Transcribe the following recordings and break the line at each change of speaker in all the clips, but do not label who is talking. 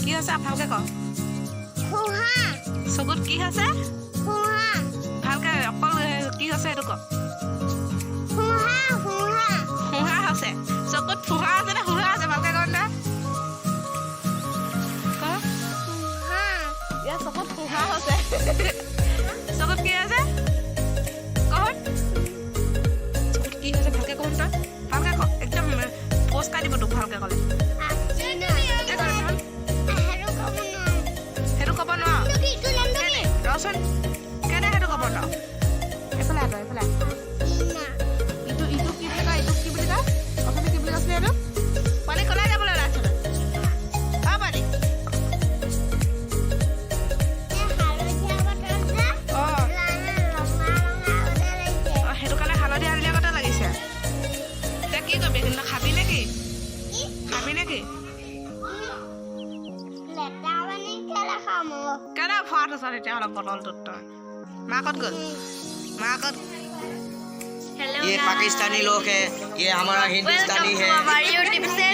কি হৈছে ভালকে ক চকুত কি হৈছে ভালকে অকল কি হৈছে এইটো ক ফুহা হৈছে চকুত ফুহা আছে নে ফুহা আছে ভালকে ক না ইয়াৰ চকুত ফুহা হৈছে চকুত কি আছে কহন চকুত কি হৈছে ভালকে কহন তই ভালকে ক একদম পোস্কা দিব তোক ভালকে ক'লে সেইটো ক'ব নোৱাৰ ৰচোন কেনে সেইটো ক'ব ন এইফালে এইফালে ইটো ইটো কি বুলি কয় ইটো কি বুলি কয় অসমীয়া কি বুলি কৈছিলে এইটো পানী কলাই যাবলৈ ওলাইছিল পানী সেইটো কাৰণে হালধীয়া হালধীয়া কথা লাগিছে এতিয়া কি কৰিবি কিন্তু খাবি নেকি কেনে ফোৱাত আছ তেতিয়াহ'লে বটলটোত তই মাকত গ'ল माकत
ये पाकिस्तानी लोग है, ये हमारा हिंदुस्तानी है,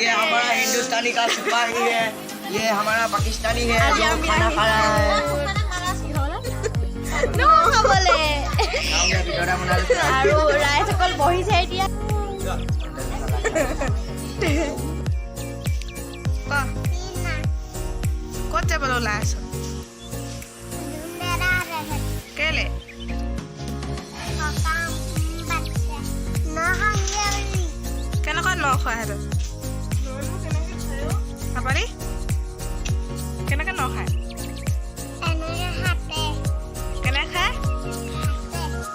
ये हमारा हिंदुस्तानी का सिपाही है, ये हमारा पाकिस्तानी है जो खाना खा रहा है।
नो बोले
हमने वीडियो बना लिया
आरो राइस कल बही छै दिया
कत जाबले ओলাই আছ কেলে কেনেকৈ নখোৱা সেইটো নাপাৰি কেনেকৈ নখায় কেনে খায়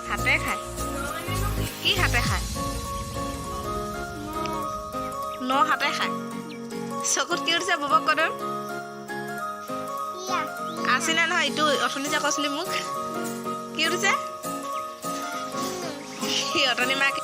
হাতে খায় কি হাতে খায় ন হাতে খায় চকুত কি উঠিছে ববক কদম আছিলে নহয় ইটো অথনি যে কৈছিলি মোক কি উঠিছে অথনি মাক